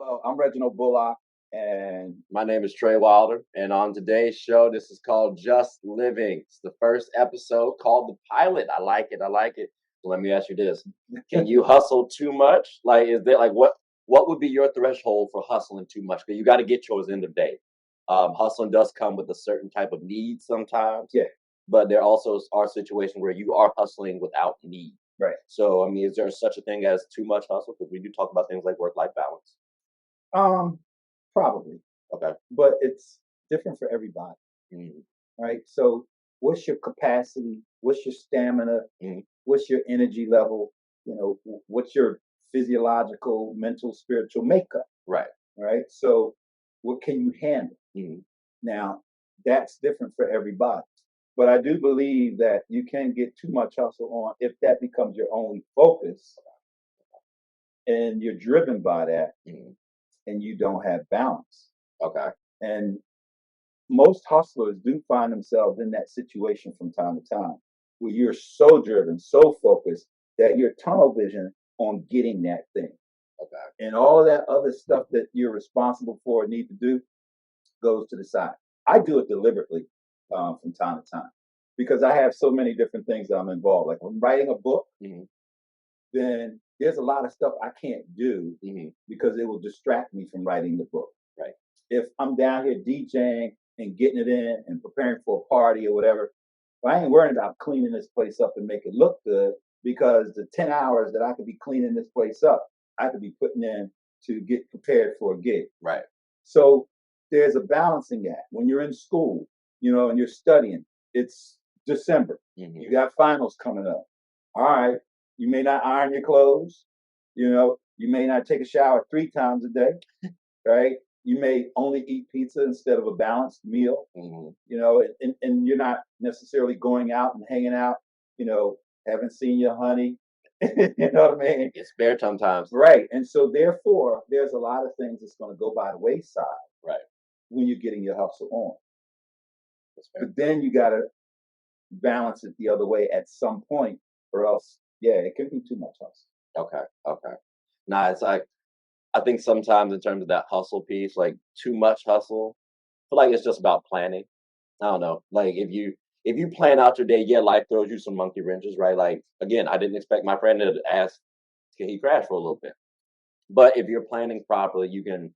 Hello, I'm Reginald Bullock, and My name is Trey Wilder, and on today's show, this is called Just Living. It's the first episode called The Pilot. I like it. I like it. So let me ask you this. Can you hustle too much? Like, is there like what would be your threshold for hustling too much? Because you got to get yours end of day. Hustling does come with a certain type of need sometimes, yeah, but there also are situations where you are hustling without need. right. So, I mean, is there such a thing as too much hustle? Because we do talk about things like work-life balance. Um, Probably, Okay. but it's different for everybody, Mhm. right? So, what's your capacity? What's your stamina? Mhm. What's your energy level? What's your physiological, mental, spiritual makeup, Right. right? So, what can you handle? Mhm. Now, that's different for everybody. But I do believe that you can get too much hustle on if that becomes your only focus and you're driven by that Mhm. and you don't have balance. Okay. And most hustlers do find themselves in that situation from time to time where you're so driven, so focused that you're tunnel vision on getting that thing. Okay. And all of that other stuff that you're responsible for and need to do goes to the side. I do it deliberately from time to time because I have so many different things that I'm involved. Like I'm writing a book, Mhm. then there's a lot of stuff I can't do Mhm. because it will distract me from writing the book. Right. If I'm down here DJing and getting it in and preparing for a party or whatever, well, I ain't worrying about cleaning this place up and make it look good because the 10 hours that I could be cleaning this place up, I could be putting in to get prepared for a gig. Right. So there's a balancing act. When you're in school, and you're studying, it's December. Mhm. You got finals coming up. All right. You may not iron your clothes. You may not take a shower 3 times a day, right? You may only eat pizza instead of a balanced meal, Mhm. and you're not necessarily going out and hanging out, haven't seen your honey. You know what I mean? It's spare sometimes. Right. And so therefore, there's a lot of things that's going to go by the wayside Right. when you're getting your hustle on. That's fair. But then you got to balance it the other way at some point, or else, yeah, it can be too much hustle. Okay. Okay. Nah, it's like I think sometimes in terms of that hustle piece, like too much hustle, I feel like it's just about planning. I don't know. Like if you plan out your day, yeah, life throws you some monkey wrenches, right? Like again, I didn't expect my friend to ask, can he crash for a little bit? But if you're planning properly, you can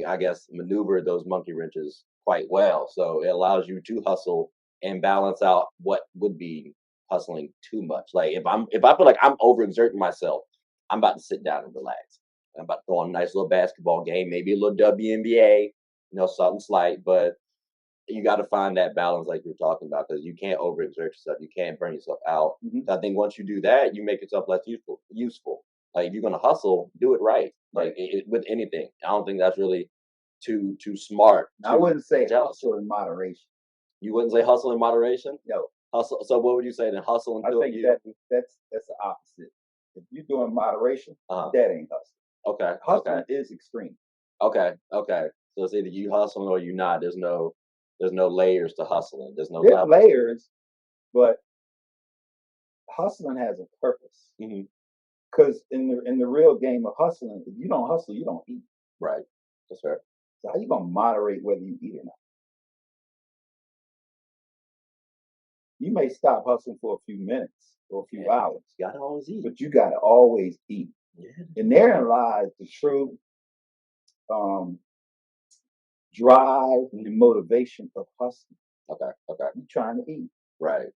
I guess maneuver those monkey wrenches quite well. So it allows you to hustle and balance out what would be hustling too much. Like if I feel like I'm overexerting myself, I'm about to sit down and relax. I'm about to throw on a nice little basketball game, maybe a little WNBA, something slight, but you got to find that balance like you're talking about because you can't overexert yourself. You can't burn yourself out. Mhm. I think once you do that, you make yourself less useful. Like if you're gonna hustle, do it right. Like with anything, I don't think that's really too smart. I wouldn't say Jealous. hustle in moderation. You wouldn't say hustle in moderation. No, Hustle. So what would you say then? Hustle I until think you. that's the opposite. If you're doing moderation, Uh-huh. that ain't hustle. Okay. Hustling Okay. is extreme. Okay. Okay. So it's either you hustling or you not. There's no layers to hustling. There's no There's level. layers, but hustling has a purpose. Hmm. Because in the real game of hustling, if you don't hustle, you don't eat. Right. That's fair. So how you gonna moderate whether you eat or not? You may stop hustling for a few minutes or a few hours, You gotta always eat. but you gotta always eat. Yeah. And therein lies the true um, drive and motivation of hustling. Okay. Okay. You trying to eat, Right.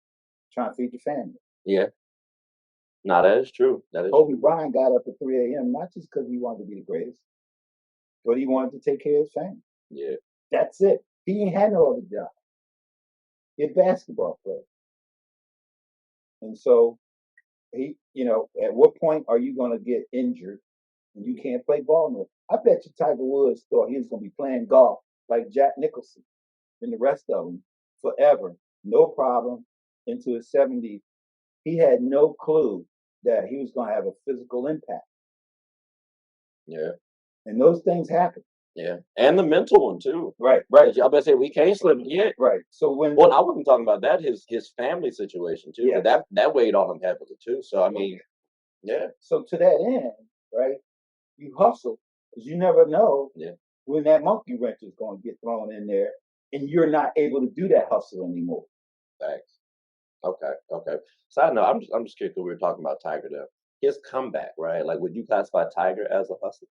trying to feed your family. Yeah. No, that is true. That is Kobe true. Bryant got up at 3 a.m. not just because he wanted to be the greatest, but he wanted to take care of his family. Yeah. That's it. He ain't had no other job. He a basketball player. And so at what point are you going to get injured and you can't play ball no more? I bet you Tiger Woods thought he was going to be playing golf like Jack Nicholson and the rest of them forever, no problem, into his 70s. He had no clue that he was going to have a physical impact. Yeah. And those things happen. Yeah. And the mental one too. Right. I bet say we can't slip yet. Right. So Well, I wasn't talking about that, his family situation too. Yeah. But that weighed on him heavily too. So I mean, yeah. So to that end, right, you hustle, because you never know Yeah. when that monkey wrench is going to get thrown in there, and you're not able to do that hustle anymore. Thanks. Okay. Okay. So I know I'm just curious because we were talking about Tiger there. His comeback, right? Like, would you classify Tiger as a hustler?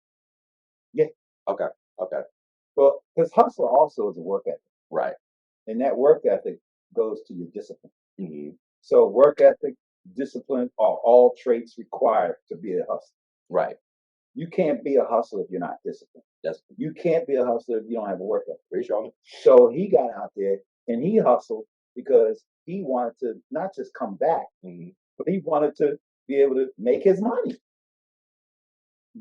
Yeah. Okay. Okay. Well, because hustle also is a work ethic, Right. and that work ethic goes to your discipline. Hmm. So work ethic, discipline are all traits required to be a hustler. Right. You can't be a hustler if you're not disciplined. You can't be a hustler if you don't have a work ethic. Pretty strong. So he got out there and he hustled because he wanted to not just come back, but he wanted to be able to make his money.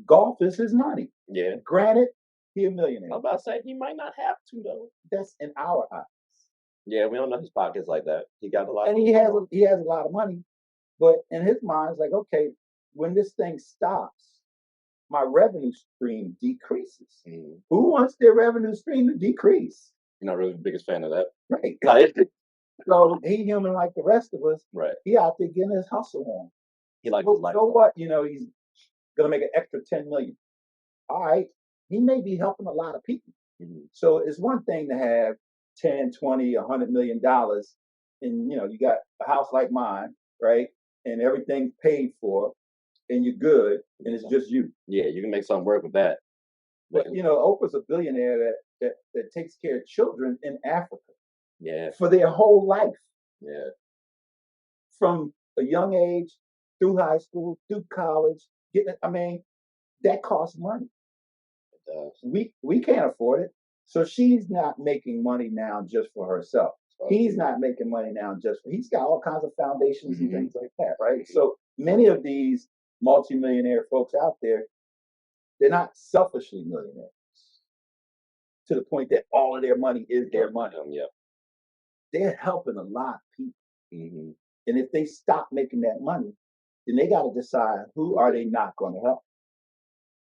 Golf is his money. Yeah. Granted, he a millionaire. I was about to say he might not have to though. That's in our eyes. Yeah, we don't know his pockets like that. He got a lot, and he has a lot of money, but in his mind, it's like, okay, when this thing stops, my revenue stream decreases. Who wants their revenue stream to decrease? You're not really the biggest fan of that. Right. Right. So he human like the rest of us. Right. He out there getting his hustle on. He likes his life. So what? You know, he's gonna make an extra 10 million. All right. He may be helping a lot of people. So it's one thing to have 10, 20, $100 million, and you got a house like mine, right? And everything's paid for, and you're good, and it's just you. Yeah, you can make something work with that. But Oprah's a billionaire that takes care of children in Africa. Yeah. For their whole life. Yeah. From a young age through high school, through college, that costs money. It does. We can't afford it. So she's not making money now just for herself. He's not making money now he's got all kinds of foundations and things like that, right? So many of these multimillionaire folks out there, they're not selfishly millionaires to the point that all of their money is their money. Yeah. They're helping a lot of people. And if they stop making that money, then they got to decide who are they not going to help.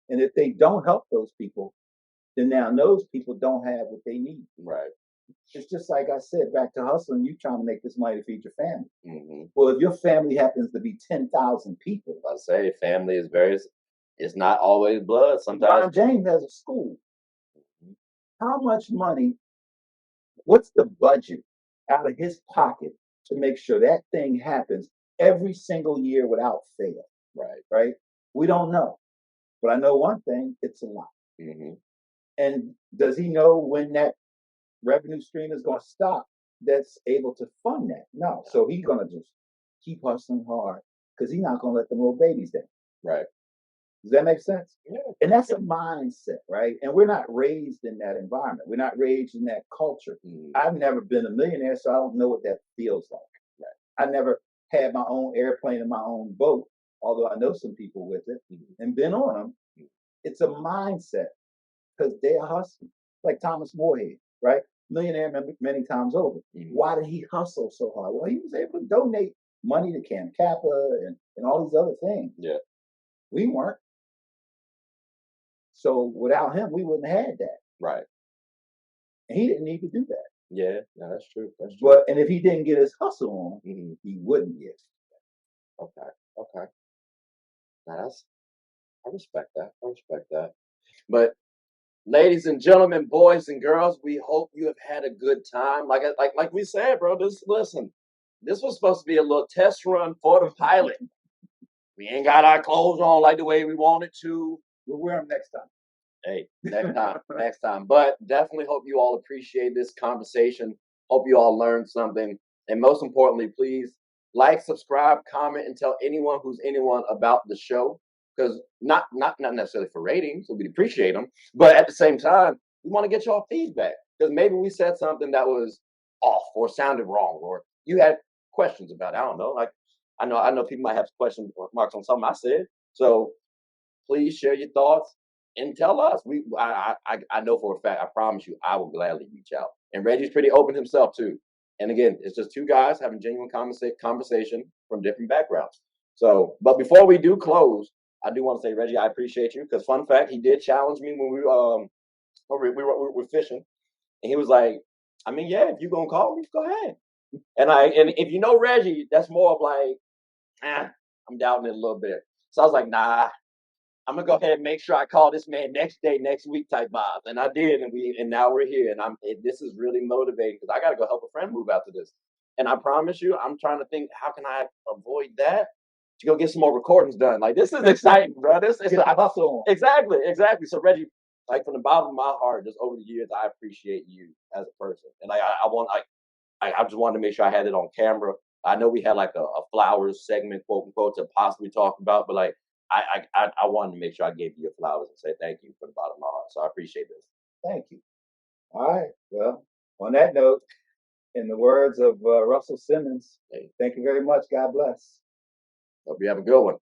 And if they don't help those people, then now those people don't have what they need. Right. It's just like I said, back to hustling, you trying to make this money to feed your family. Well, if your family happens to be 10,000 people. I say family is it's not always blood. Sometimes. Ron James has a school. How much money, what's the budget out of his pocket to make sure that thing happens every single year without fail? Right? We don't know. But I know one thing, it's a lot. And does he know when that revenue stream is going to stop that's able to fund that? No. So he's going to just keep hustling hard because he's not going to let them little babies down. Right. Does that make sense? Yeah. And that's a mindset, right? And we're not raised in that environment. We're not raised in that culture. I've never been a millionaire, so I don't know what that feels like. Right. I never had my own airplane and my own boat, although I know some people with it and been on them. It's a mindset because they're hustling. Like Thomas Moorhead, right? Millionaire many times over. Why did he hustle so hard? Well, he was able to donate money to Camp Kappa and all these other things. Yeah. We weren't. So without him, we wouldn't have had that. Right. And he didn't need to do that. Yeah, no, that's true. That's true. But and if he didn't get his hustle on, he wouldn't get. Okay. Now I respect that. But ladies and gentlemen, boys and girls, we hope you have had a good time. Like we said, bro. This was supposed to be a little test run for the pilot. We ain't got our clothes on like the way we wanted to. We'll wear them next time. Hey, next time. But definitely hope you all appreciate this conversation. Hope you all learned something. And most importantly, please like, subscribe, comment, and tell anyone who's anyone about the show. Because not necessarily for ratings, so we'd appreciate them. But at the same time, we want to get y'all feedback. Because maybe we said something that was off or sounded wrong, or you had questions about it. I don't know. Like I know people might have question marks on something I said. So please share your thoughts and tell us. I know for a fact, I promise you, I will gladly reach out. And Reggie's pretty open himself too. And again, it's just two guys having genuine conversation from different backgrounds. So, but before we do close, I do want to say, Reggie, I appreciate you because fun fact, he did challenge me when we were fishing, and he was like, I mean, yeah, if you're gonna call me, go ahead. And if you know Reggie, that's more of like, I'm doubting it a little bit. So I was like, nah, I'm gonna go ahead and make sure I call this man next day, next week type vibes. And I did, and now we're here. And this is really motivating because I gotta go help a friend move after this. And I promise you, I'm trying to think, how can I avoid that? To go get some more recordings done. Like, this is exciting, bro. This is Get the hustle on. exactly. So Reggie, like, from the bottom of my heart, just over the years, I appreciate you as a person. And I just wanted to make sure I had it on camera. I know we had like a flowers segment, quote unquote, to possibly talk about, but like I wanted to make sure I gave you your flowers and say thank you from the bottom of my heart. So I appreciate this. Thank you. All right. Well, on that note, in the words of Russell Simmons, Hey, thank you very much. God bless. hope you have a good one.